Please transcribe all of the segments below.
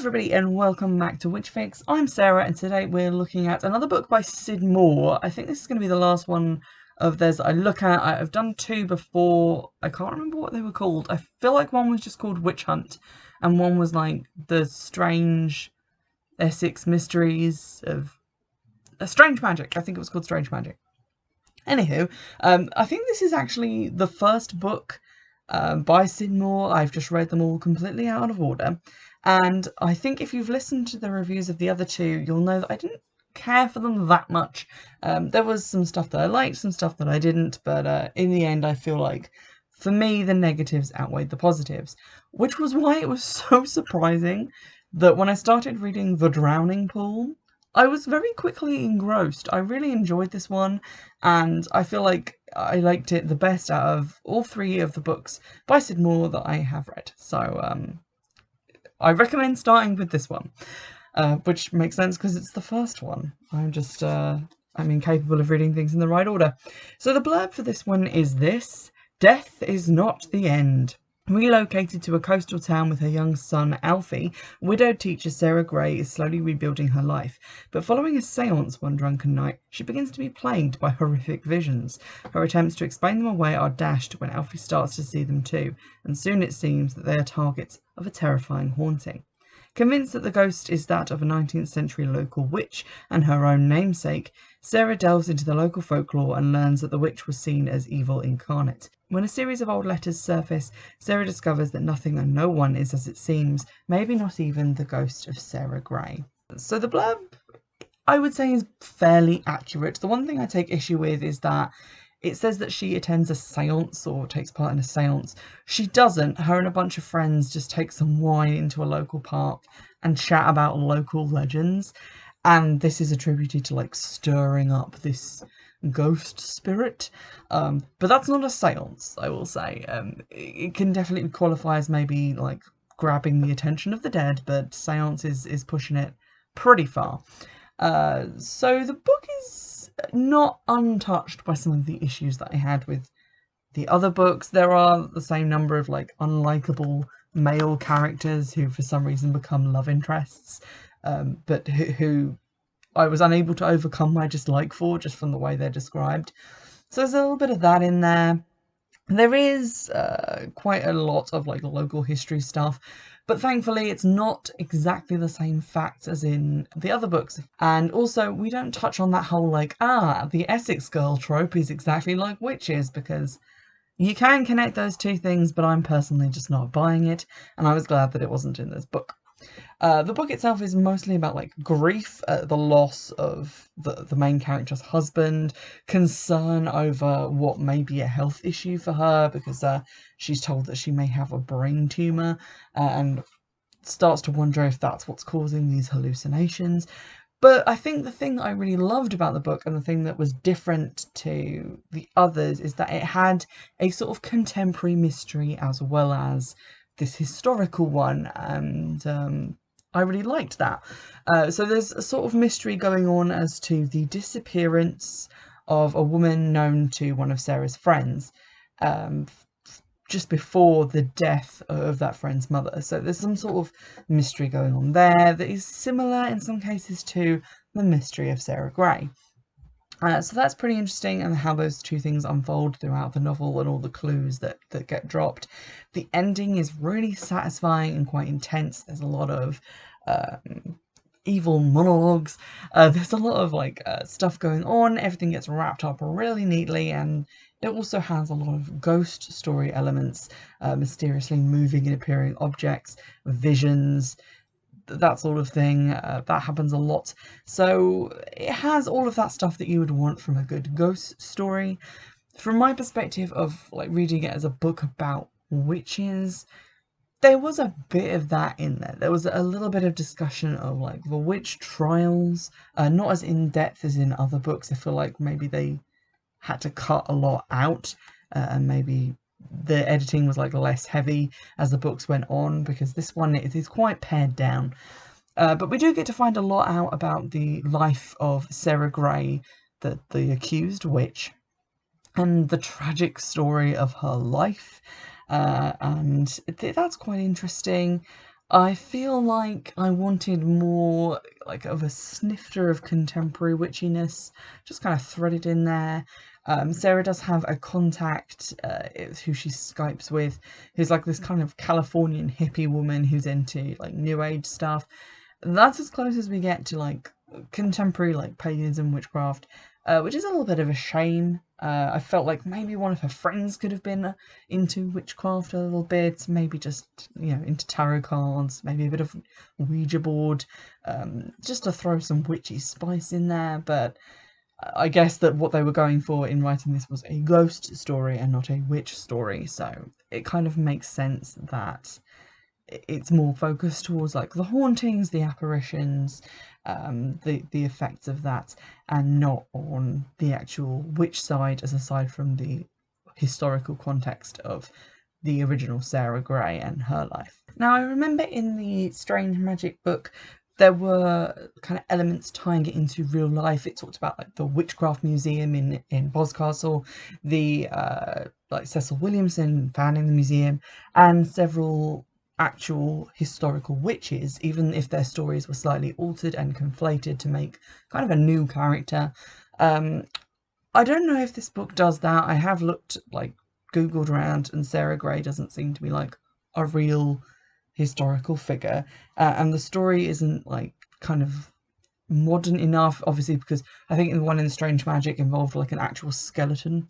everybody and welcome back to Witchfix. I'm Sarah and today we're looking at another book by Syd Moore. I think this is going to be the last one of theirs that I look at. I've done two before. I can't remember what they were called. I feel like one was just called Witch Hunt and one was like the Strange Essex Mysteries of Strange Magic. I think it was called Strange Magic. Anywho, I think this is actually the first book by Syd Moore. I've just read them all completely out of order. And I think if you've listened to the reviews of the other two, you'll know that I didn't care for them that much. There was some stuff that I liked, some stuff that I didn't, but in the end I feel like, for me, the negatives outweighed the positives. Which was why it was so surprising that when I started reading The Drowning Pool, I was very quickly engrossed. I really enjoyed this one, and I feel like I liked it the best out of all three of the books by Syd Moore that I have read. So, I recommend starting with this one, which makes sense because it's the first one. I'm incapable of reading things in the right order. So the blurb for this one is this: death is not the end. Relocated to a coastal town with her young son, Alfie, widowed teacher Sarah Gray is slowly rebuilding her life. But following a séance one drunken night, she begins to be plagued by horrific visions. Her attempts to explain them away are dashed when Alfie starts to see them too, and soon it seems that they are targets of a terrifying haunting. Convinced that the ghost is that of a 19th century local witch and her own namesake, Sarah delves into the local folklore and learns that the witch was seen as evil incarnate. When a series of old letters surface, Sarah discovers that nothing and no one is as it seems, maybe not even the ghost of Sarah Gray. So the blurb, I would say, is fairly accurate. The one thing I take issue with is that it says that she attends a séance or takes part in a séance. She doesn't. Her and a bunch of friends just take some wine into a local park and chat about local legends. And this is attributed to like stirring up this ghost spirit. But that's not a séance, I will say. It can definitely qualify as maybe like grabbing the attention of the dead, but séance is pushing it pretty far. So the book is not untouched by some of the issues that I had with the other books. There are the same number of like unlikable male characters who for some reason become love interests, but who I was unable to overcome my dislike for just from the way they're described. So there's a little bit of that in there. There is quite a lot of like local history stuff, but thankfully it's not exactly the same facts as in the other books. And also we don't touch on that whole like, the Essex girl trope is exactly like witches, because you can connect those two things, but I'm personally just not buying it, and I was glad that it wasn't in this book. The book itself is mostly about like grief at the loss of the main character's husband, concern over what may be a health issue for her because she's told that she may have a brain tumour, and starts to wonder if that's what's causing these hallucinations. But I think the thing that I really loved about the book, and the thing that was different to the others, is that it had a sort of contemporary mystery as well as this historical one, and I really liked that. So there's a sort of mystery going on as to the disappearance of a woman known to one of Sarah's friends, just before the death of that friend's mother. So there's some sort of mystery going on there that is similar in some cases to the mystery of Sarah Gray. So that's pretty interesting, and how those two things unfold throughout the novel and all the clues that get dropped. The ending is really satisfying and quite intense. There's a lot of evil monologues. There's a lot of like stuff going on. Everything gets wrapped up really neatly, and it also has a lot of ghost story elements, mysteriously moving and appearing objects, visions, that sort of thing. That happens a lot. So it has all of that stuff that you would want from a good ghost story. From my perspective of like reading it as a book about witches, there was a bit of that in there. There was a little bit of discussion of like the witch trials, not as in-depth as in other books. I feel like maybe they had to cut a lot out, and maybe the editing was like less heavy as the books went on, because this one it is quite pared down. But we do get to find a lot out about the life of Sarah Gray, the accused witch, and the tragic story of her life, and that's quite interesting. I feel like I wanted more like of a snifter of contemporary witchiness, just kind of threaded in there. Sarah does have a contact who she Skypes with, who's like this kind of Californian hippie woman who's into like new age stuff. That's as close as we get to like contemporary like paganism, witchcraft, which is a little bit of a shame. I felt like maybe one of her friends could have been into witchcraft a little bit, maybe just, you know, into tarot cards, maybe a bit of Ouija board, just to throw some witchy spice in there. But I guess that what they were going for in writing this was a ghost story and not a witch story, so it kind of makes sense that it's more focused towards like the hauntings, the apparitions, the effects of that, and not on the actual witch side, as aside from the historical context of the original Sarah Gray and her life. Now, I remember in the Strange Magic book there were kind of elements tying it into real life. It talked about like the Witchcraft Museum in Boscastle, the like Cecil Williamson founding the museum, and several actual historical witches, even if their stories were slightly altered and conflated to make kind of a new character. I don't know if this book does that. I have looked, like, Googled around, and Sarah Gray doesn't seem to be like a real historical figure, and the story isn't like kind of modern enough, obviously, because I think the one in Strange Magic involved like an actual skeleton,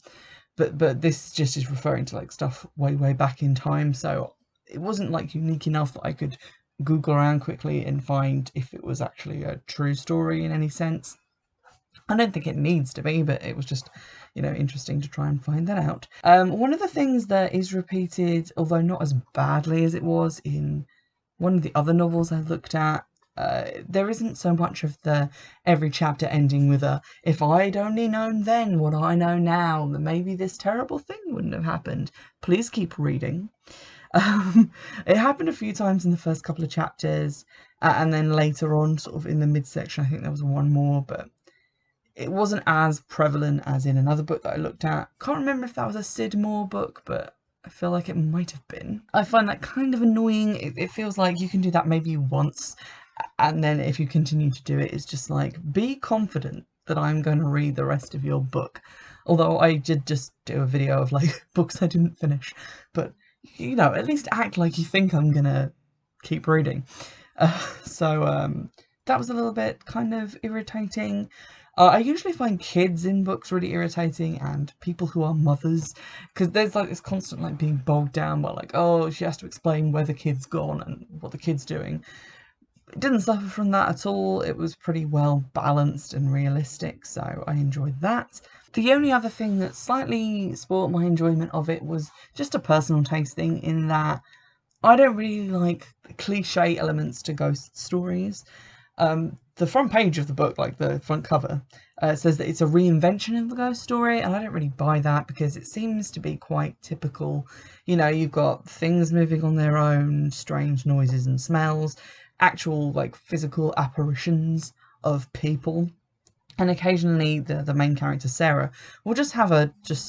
but this just is referring to like stuff way back in time, so it wasn't like unique enough that I could Google around quickly and find if it was actually a true story in any sense. I don't think it needs to be, but it was just, you know, interesting to try and find that out. One of the things that is repeated, although not as badly as it was in one of the other novels I looked at, there isn't so much of the every chapter ending with a, if I'd only known then what I know now, then maybe this terrible thing wouldn't have happened. Please keep reading. It happened a few times in the first couple of chapters, and then later on, sort of in the midsection, I think there was one more, but it wasn't as prevalent as in another book that I looked at. Can't remember if that was a Syd Moore book, but I feel like it might have been. I find that kind of annoying. It feels like you can do that maybe once, and then if you continue to do it, it's just like, be confident that I'm going to read the rest of your book. Although I did just do a video of like books I didn't finish, but you know, at least act like you think I'm gonna keep reading. That was a little bit kind of irritating. I usually find kids in books really irritating, and people who are mothers, because there's like this constant like being bogged down by like, oh, she has to explain where the kid's gone and what the kid's doing. It didn't suffer from that at all. It was pretty well balanced and realistic, so I enjoyed that. The only other thing that slightly spoilt my enjoyment of it was just a personal taste thing, in that I don't really like cliche elements to ghost stories. The front page of the book, like the front cover, says that it's a reinvention of the ghost story, and I don't really buy that because it seems to be quite typical. You know, you've got things moving on their own, strange noises and smells, actual like physical apparitions of people, and occasionally the main character Sarah will just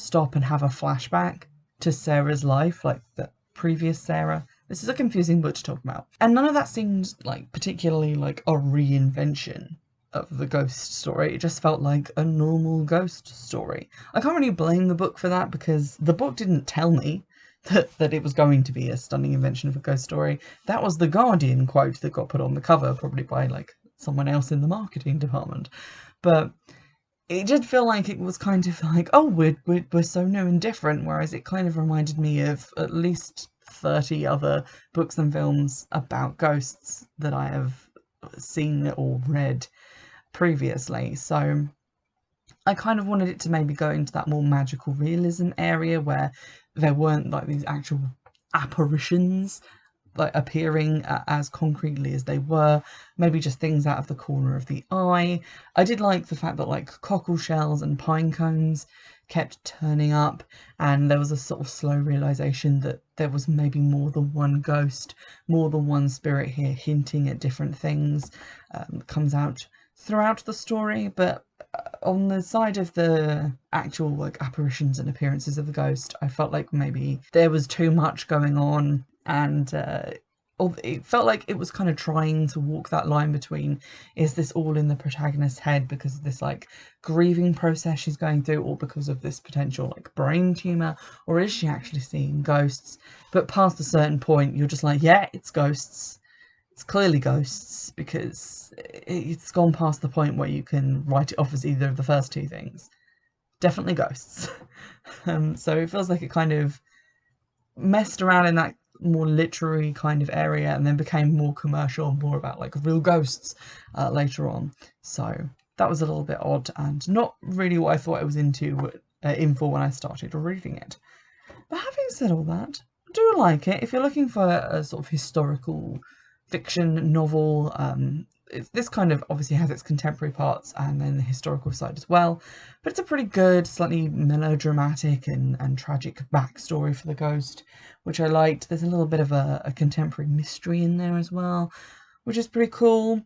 stop and have a flashback to Sarah's life, like the previous Sarah. This is a confusing book to talk about. And none of that seemed like particularly like a reinvention of the ghost story. It just felt like a normal ghost story. I can't really blame the book for that, because the book didn't tell me that it was going to be a stunning invention of a ghost story. That was the Guardian quote that got put on the cover, probably by like someone else in the marketing department. But it did feel like it was kind of like, oh, we're so new and different, whereas it kind of reminded me of at least 30 other books and films about ghosts that I have seen or read previously. So I kind of wanted it to maybe go into that more magical realism area where there weren't like these actual apparitions like appearing as concretely as they were, maybe just things out of the corner of the eye. I did like the fact that like cockle shells and pine cones kept turning up, and there was a sort of slow realization that there was maybe more than one ghost, more than one spirit here, hinting at different things. Comes out throughout the story, but on the side of the actual like apparitions and appearances of the ghost, I felt like maybe there was too much going on, and it felt like it was kind of trying to walk that line between, is this all in the protagonist's head because of this like grieving process she's going through, or because of this potential like brain tumor, or is she actually seeing ghosts? But past a certain point, you're just like, yeah, it's ghosts. It's clearly ghosts, because it's gone past the point where you can write it off as either of the first two things. Definitely ghosts. So it feels like it kind of messed around in that more literary kind of area, and then became more commercial, more about like real ghosts later on. So that was a little bit odd, and not really what I thought I was in for when I started reading it. But having said all that, I do like it. If you're looking for a sort of historical fiction novel, this kind of obviously has its contemporary parts and then the historical side as well, but it's a pretty good, slightly melodramatic and tragic backstory for the ghost, which I liked. There's a little bit of a contemporary mystery in there as well, which is pretty cool.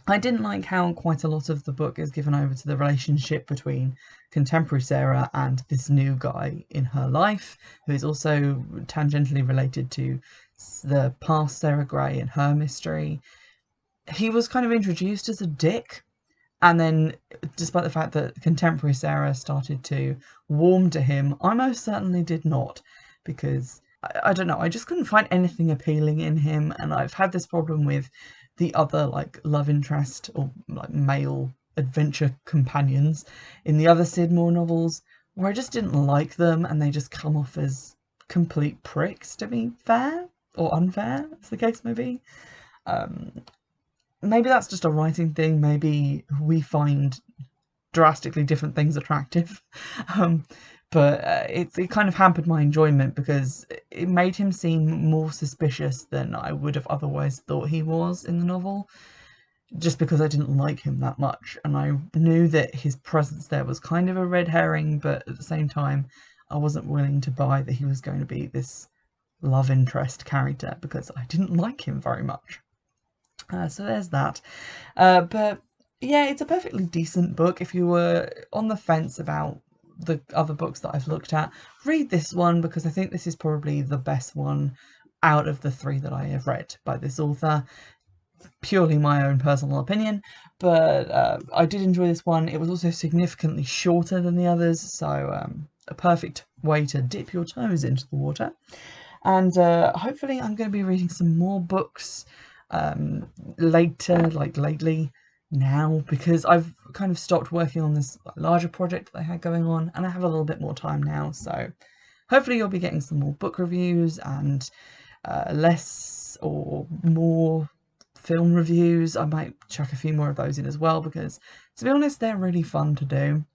I didn't like how quite a lot of the book is given over to the relationship between contemporary Sarah and this new guy in her life, who is also tangentially related to the past Sarah Gray and her mystery. He was kind of introduced as a dick, and then despite the fact that contemporary Sarah started to warm to him, I most certainly did not, because I don't know, I just couldn't find anything appealing in him. And I've had this problem with the other like love interest or like male adventure companions in the other Syd Moore novels, where I just didn't like them, and they just come off as complete pricks, to be fair, or unfair, as the case may be. Maybe that's just a writing thing. Maybe we find drastically different things attractive. But it kind of hampered my enjoyment, because it made him seem more suspicious than I would have otherwise thought he was in the novel, just because I didn't like him that much. And I knew that his presence there was kind of a red herring, but at the same time, I wasn't willing to buy that he was going to be this love interest character, because I didn't like him very much. So there's that. But yeah, it's a perfectly decent book. If you were on the fence about the other books that I've looked at, read this one, because I think this is probably the best one out of the three that I have read by this author. Purely my own personal opinion, but I did enjoy this one. It was also significantly shorter than the others, so a perfect way to dip your toes into the water. And hopefully I'm going to be reading some more books later, like lately now, because I've kind of stopped working on this larger project that I had going on, and I have a little bit more time now. So hopefully you'll be getting some more book reviews and less or more film reviews. I might chuck a few more of those in as well, because to be honest, they're really fun to do,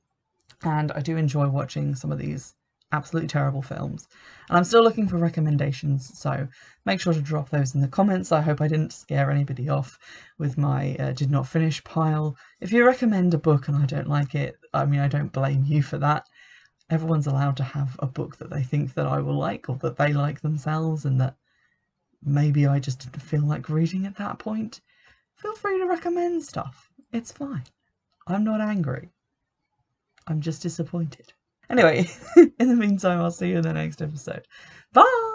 and I do enjoy watching some of these absolutely terrible films. And I'm still looking for recommendations, so make sure to drop those in the comments. I hope I didn't scare anybody off with my did not finish pile. If you recommend a book and I don't like it, I mean, I don't blame you for that. Everyone's allowed to have a book that they think that I will like, or that they like themselves, and that maybe I just didn't feel like reading at that point. Feel free to recommend stuff. It's fine. I'm not angry. I'm just disappointed. Anyway, in the meantime, I'll see you in the next episode. Bye!